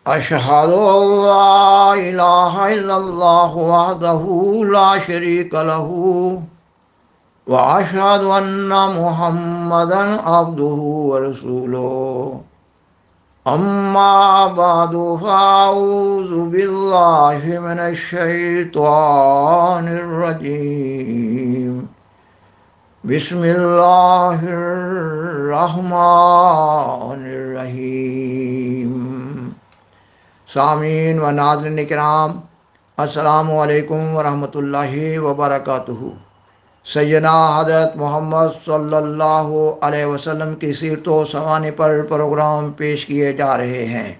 اشہد اللہ الہ الا اللہ وحدہ لا شریک لہ واشہد ان محمدا عبدہ ورسولہ اما بعد فاعوذ باللہ من الشیطان الرجیم بسم اللہ الرحمن الرحیم۔ سامعین و ناظرین کرام، السلام علیکم ورحمۃ اللہ وبرکاتہ۔ سیدنا حضرت محمد صلی اللہ علیہ وسلم کی سیرت و سوانح پر پروگرام پیش کیے جا رہے ہیں۔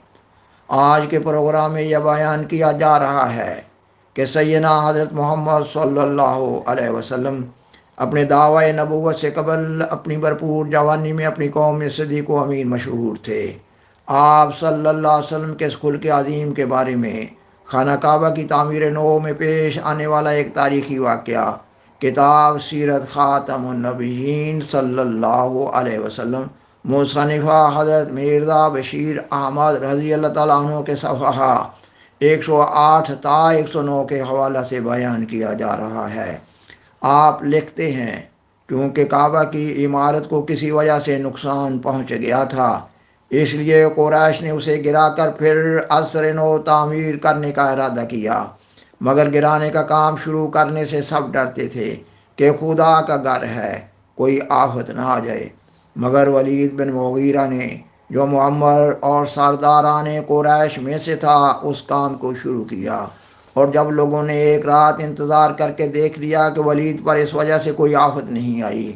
آج کے پروگرام میں یہ بیان کیا جا رہا ہے کہ سیدنا حضرت محمد صلی اللہ علیہ وسلم اپنے دعوی نبوت سے قبل اپنی بھرپور جوانی میں اپنی قوم میں صدیق و امین مشہور تھے۔ آپ صلی اللہ علیہ وسلم کے اس خلق عظیم کے بارے میں خانہ کعبہ کی تعمیر نو میں پیش آنے والا ایک تاریخی واقعہ کتاب سیرت خاتم النبیین صلی اللہ علیہ وسلم مصنفہ حضرت مرزا بشیر احمد رضی اللہ تعالیٰ عنہ کے صفحہ 108 تا 109 کے حوالہ سے بیان کیا جا رہا ہے۔ آپ لکھتے ہیں، کیونکہ کعبہ کی عمارت کو کسی وجہ سے نقصان پہنچ گیا تھا، اس لیے قریش نے اسے گرا کر پھر ازسر نو تعمیر کرنے کا ارادہ کیا، مگر گرانے کا کام شروع کرنے سے سب ڈرتے تھے کہ خدا کا گھر ہے، کوئی آفت نہ آ جائے۔ مگر ولید بن مغیرہ نے، جو معمر اور سرداران قریش میں سے تھا، اس کام کو شروع کیا، اور جب لوگوں نے ایک رات انتظار کر کے دیکھ لیا کہ ولید پر اس وجہ سے کوئی آفت نہیں آئی،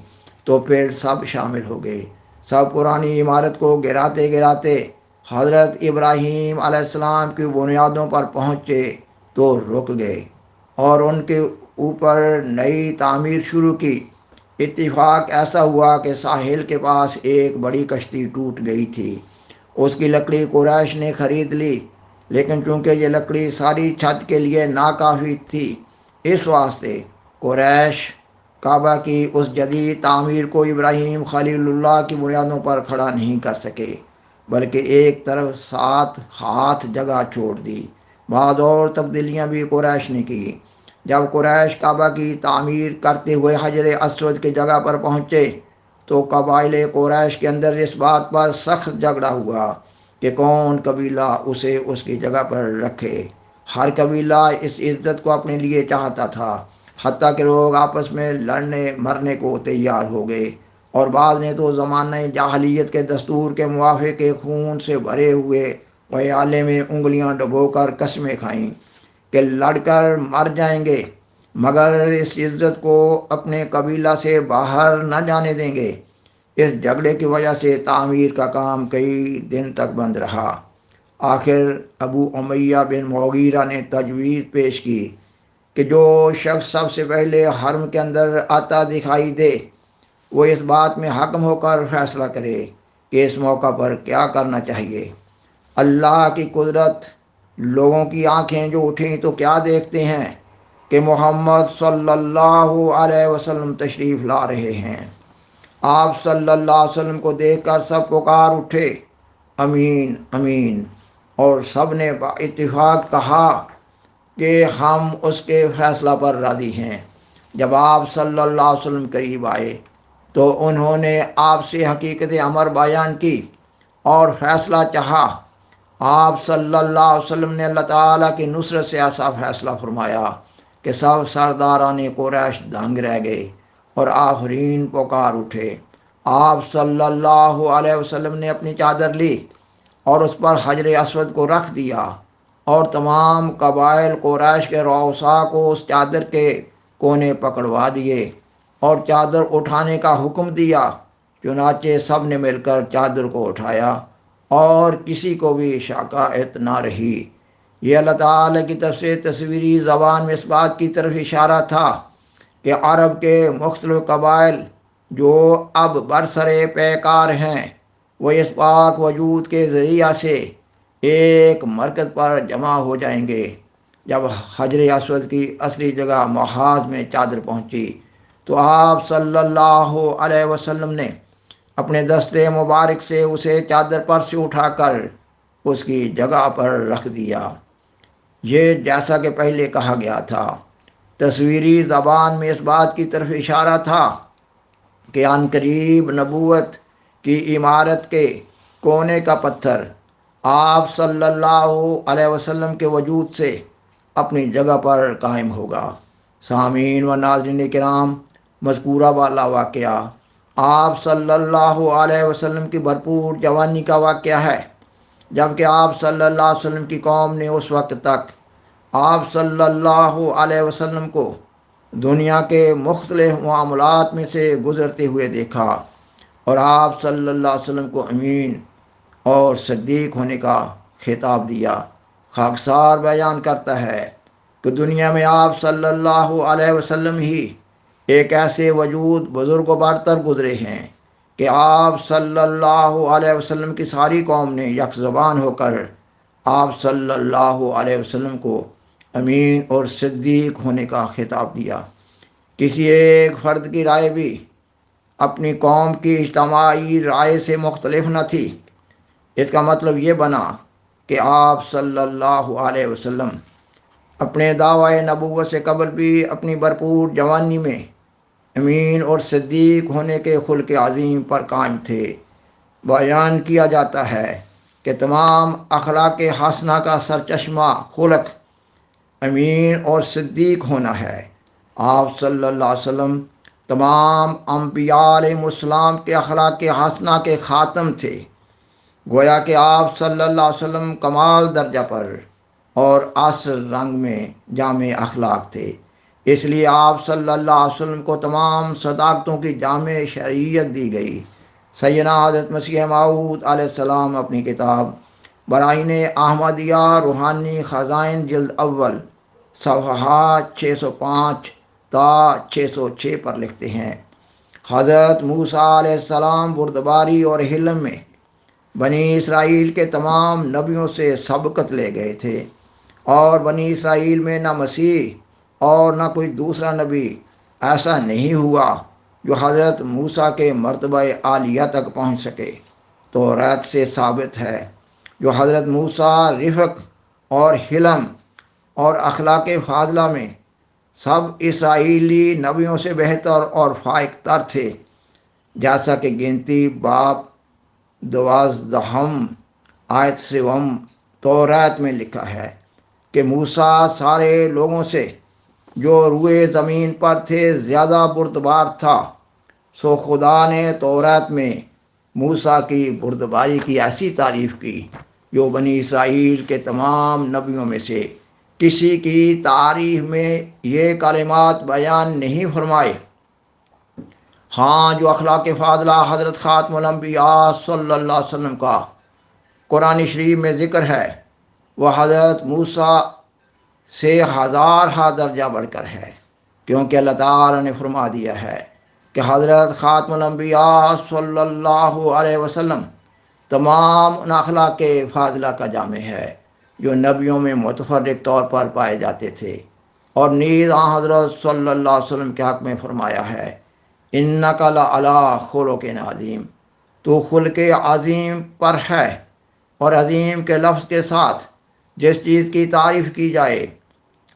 تو پھر سب شامل ہو گئے۔ سب پرانی عمارت کو گراتے گراتے حضرت ابراہیم علیہ السلام کی بنیادوں پر پہنچے تو رک گئے اور ان کے اوپر نئی تعمیر شروع کی۔ اتفاق ایسا ہوا کہ ساحل کے پاس ایک بڑی کشتی ٹوٹ گئی تھی۔ اس کی لکڑی قریش نے خرید لی، لیکن چونکہ یہ لکڑی ساری چھت کے لیے ناکافی تھی، اس واسطے قریش کعبہ کی اس جدید تعمیر کو ابراہیم خلیل اللہ کی بنیادوں پر کھڑا نہیں کر سکے، بلکہ ایک طرف 7 ہاتھ جگہ چھوڑ دی۔ بعض اور تبدیلیاں بھی قریش نے کی۔ جب قریش کعبہ کی تعمیر کرتے ہوئے حجر اسود کی جگہ پر پہنچے تو قبائل قریش کے اندر اس بات پر سخت جھگڑا ہوا کہ کون قبیلہ اسے اس کی جگہ پر رکھے۔ ہر قبیلہ اس عزت کو اپنے لیے چاہتا تھا، حتیٰ کہ لوگ آپس میں لڑنے مرنے کو تیار ہو گئے، اور بعض نے تو زمانہ جاہلیت کے دستور کے موافق خون سے بھرے ہوئے پیالے میں انگلیاں ڈبو کر قسمیں کھائیں کہ لڑ کر مر جائیں گے، مگر اس عزت کو اپنے قبیلہ سے باہر نہ جانے دیں گے۔ اس جھگڑے کی وجہ سے تعمیر کا کام کئی دن تک بند رہا۔ آخر ابو امیہ بن مغیرہ نے تجویز پیش کی کہ جو شخص سب سے پہلے حرم کے اندر آتا دکھائی دے، وہ اس بات میں حکم ہو کر فیصلہ کرے کہ اس موقع پر کیا کرنا چاہیے۔ اللہ کی قدرت! لوگوں کی آنکھیں جو اٹھیں تو کیا دیکھتے ہیں کہ محمد صلی اللہ علیہ وسلم تشریف لا رہے ہیں۔ آپ صلی اللہ علیہ وسلم کو دیکھ کر سب پکار اٹھے، امین امین، اور سب نے با اتفاق کہا کہ ہم اس کے فیصلہ پر راضی ہیں۔ جب آپ صلی اللہ علیہ وسلم قریب آئے تو انہوں نے آپ سے حقیقت امر بیان کی اور فیصلہ چاہا۔ آپ صلی اللہ علیہ وسلم نے اللہ تعالیٰ کی نصرت سے ایسا فیصلہ فرمایا کہ سب سرداران قریش دنگ رہ گئے اور آفرین پکار اٹھے۔ آپ صلی اللہ علیہ وسلم نے اپنی چادر لی اور اس پر حجر اسود کو رکھ دیا، اور تمام قبائل قریش کے رؤساء کو اس چادر کے کونے پکڑوا دیے اور چادر اٹھانے کا حکم دیا۔ چنانچہ سب نے مل کر چادر کو اٹھایا اور کسی کو بھی شکایت نہ رہی۔ یہ اللہ تعالیٰ کی طرف سے تصویری زبان میں اس بات کی طرف اشارہ تھا کہ عرب کے مختلف قبائل جو اب برسر پیکار ہیں، وہ اس پاک وجود کے ذریعہ سے ایک مرکز پر جمع ہو جائیں گے۔ جب حجر اسود کی اصلی جگہ محاذ میں چادر پہنچی تو آپ صلی اللہ علیہ وسلم نے اپنے دستے مبارک سے اسے چادر پر سے اٹھا کر اس کی جگہ پر رکھ دیا۔ یہ جیسا کہ پہلے کہا گیا تھا، تصویری زبان میں اس بات کی طرف اشارہ تھا کہ عن قریب نبوت کی عمارت کے کونے کا پتھر آپ صلی اللہ علیہ وسلم کے وجود سے اپنی جگہ پر قائم ہوگا۔ سامعین و ناظرین کرام، مذکورہ والا واقعہ آپ صلی اللہ علیہ وسلم کی بھرپور جوانی کا واقعہ ہے، جبکہ آپ صلی اللہ علیہ وسلم کی قوم نے اس وقت تک آپ صلی اللہ علیہ وسلم کو دنیا کے مختلف معاملات میں سے گزرتے ہوئے دیکھا اور آپ صلی اللہ علیہ وسلم کو امین اور صدیق ہونے کا خطاب دیا۔ خاکسار بیان کرتا ہے کہ دنیا میں آپ صلی اللہ علیہ وسلم ہی ایک ایسے وجود بزرگ و برتر گزرے ہیں کہ آپ صلی اللہ علیہ وسلم کی ساری قوم نے یک زبان ہو کر آپ صلی اللہ علیہ وسلم کو امین اور صدیق ہونے کا خطاب دیا۔ کسی ایک فرد کی رائے بھی اپنی قوم کی اجتماعی رائے سے مختلف نہ تھی۔ اس کا مطلب یہ بنا کہ آپ صلی اللہ علیہ وسلم اپنے دعوی نبوت سے قبل بھی اپنی بھرپور جوانی میں امین اور صدیق ہونے کے خلق عظیم پر قائم تھے۔ بیان کیا جاتا ہے کہ تمام اخلاق حسنہ کا سرچشمہ خلق امین اور صدیق ہونا ہے۔ آپ صلی اللہ علیہ وسلم تمام انبیاء علیہ السلام کے اخلاق حسنہ کے خاتم تھے۔ گویا کہ آپ صلی اللہ علیہ وسلم کمال درجہ پر اور عصر رنگ میں جامع اخلاق تھے۔ اس لیے آپ صلی اللہ علیہ وسلم کو تمام صداقتوں کی جامع شریعت دی گئی۔ سیدنا حضرت مسیح موعود علیہ السلام اپنی کتاب براہین احمدیہ روحانی خزائن جلد اول صفحات 605 تا 606 پر لکھتے ہیں، حضرت موسیٰ علیہ السلام بردباری اور حلم میں بنی اسرائیل کے تمام نبیوں سے سبقت لے گئے تھے، اور بنی اسرائیل میں نہ مسیح اور نہ کوئی دوسرا نبی ایسا نہیں ہوا جو حضرت موسیٰ کے مرتبہ عالیہ تک پہنچ سکے۔ توریت سے ثابت ہے جو حضرت موسیٰ رفق اور حلم اور اخلاق فاضلہ میں سب اسرائیلی نبیوں سے بہتر اور فائق تر تھے، جیسا کہ گنتی باب 12 آیت 7 توریت میں لکھا ہے کہ موسیٰ سارے لوگوں سے جو روئے زمین پر تھے زیادہ بردبار تھا۔ سو خدا نے توریت میں موسیٰ کی بردباری کی ایسی تعریف کی جو بنی اسرائیل کے تمام نبیوں میں سے کسی کی تعریف میں یہ کلمات بیان نہیں فرمائے۔ ہاں، جو اخلاق فاضلہ حضرت خاتم الانبیاء صلی اللہ علیہ وسلم کا قرآن شریف میں ذکر ہے، وہ حضرت موسیٰ سے 1000 درجہ بڑھ کر ہے، کیونکہ اللہ تعالیٰ نے فرما دیا ہے کہ حضرت خاتم الانبیاء صلی اللہ علیہ وسلم تمام ان اخلاق فاضلہ کا جامع ہے جو نبیوں میں متفرق طور پر پائے جاتے تھے، اور نیز حضرت صلی اللہ علیہ وسلم کے حق میں فرمایا ہے، اِنَّکَ لَعَلیٰ خُلُقٍ عَظِیمٍ، تو خلق عظیم پر ہے۔ اور عظیم کے لفظ کے ساتھ جس چیز کی تعریف کی جائے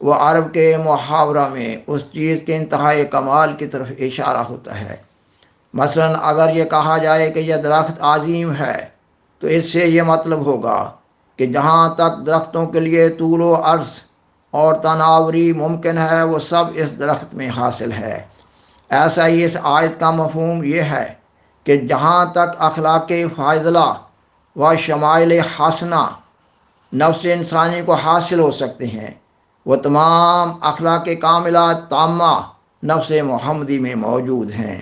وہ عرب کے محاورہ میں اس چیز کے انتہائی کمال کی طرف اشارہ ہوتا ہے۔ مثلا اگر یہ کہا جائے کہ یہ درخت عظیم ہے تو اس سے یہ مطلب ہوگا کہ جہاں تک درختوں کے لیے طول و عرض اور تناوری ممکن ہے وہ سب اس درخت میں حاصل ہے۔ ایسا ہی اس آیت کا مفہوم یہ ہے کہ جہاں تک اخلاق فاضلہ و شمائل حسنہ نفس انسانی کو حاصل ہو سکتے ہیں، وہ تمام اخلاق کاملہ تامہ نفس محمدی میں موجود ہیں۔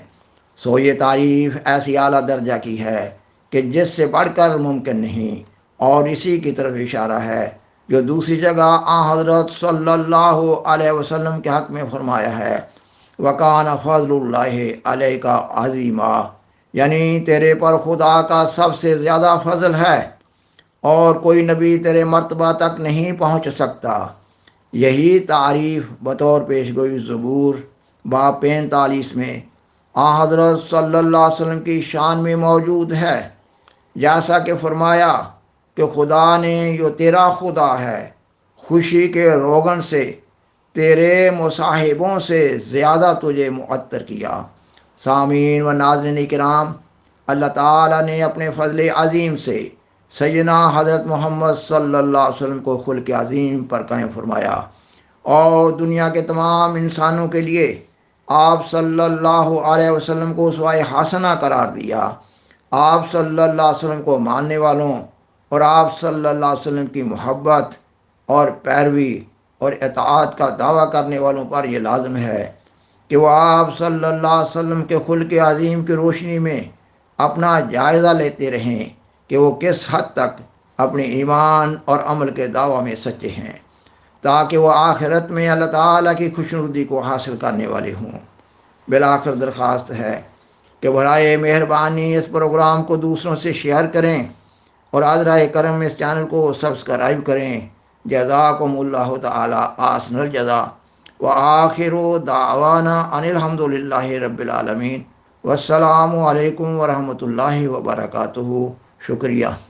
سو یہ تعریف ایسی اعلیٰ درجہ کی ہے کہ جس سے بڑھ کر ممکن نہیں، اور اسی کی طرف اشارہ ہے جو دوسری جگہ حضرت صلی اللہ علیہ وسلم کے حق میں فرمایا ہے، وَكَانَ فَضْلُ اللَّهِ عَلَيْكَ عَظِيمًا، یعنی تیرے پر خدا کا سب سے زیادہ فضل ہے اور کوئی نبی تیرے مرتبہ تک نہیں پہنچ سکتا۔ یہی تعریف بطور پیش گوئی زبور باب 45 میں حضرت صلی اللہ علیہ وسلم کی شان میں موجود ہے، جیسا کہ فرمایا کہ خدا نے جو تیرا خدا ہے خوشی کے روغن سے تیرے مصاحبوں سے زیادہ تجھے معطر کیا۔ سامعین و ناظرین کرام، اللہ تعالیٰ نے اپنے فضل عظیم سے سیدنا حضرت محمد صلی اللہ علیہ وسلم کو خلق عظیم پر قائم فرمایا اور دنیا کے تمام انسانوں کے لیے آپ صلی اللہ علیہ وسلم کو اسوہ حسنہ قرار دیا۔ آپ صلی اللہ علیہ وسلم کو ماننے والوں اور آپ صلی اللہ علیہ وسلم کی محبت اور پیروی اور اطاعت کا دعویٰ کرنے والوں پر یہ لازم ہے کہ وہ آپ صلی اللہ علیہ وسلم کے خلق عظیم کی روشنی میں اپنا جائزہ لیتے رہیں کہ وہ کس حد تک اپنے ایمان اور عمل کے دعویٰ میں سچے ہیں، تاکہ وہ آخرت میں اللہ تعالیٰ کی خوشنودی کو حاصل کرنے والے ہوں۔ بالآخر درخواست ہے کہ برائے مہربانی اس پروگرام کو دوسروں سے شیئر کریں اور عذرائے کرم اس چینل کو سبسکرائب کریں۔ جزاکم اللہ تعالی احسن الجزا وآخر دعوانا ان الحمد للہ رب العالمین۔ والسلام علیکم ورحمۃ اللہ وبرکاتہ۔ شکریہ۔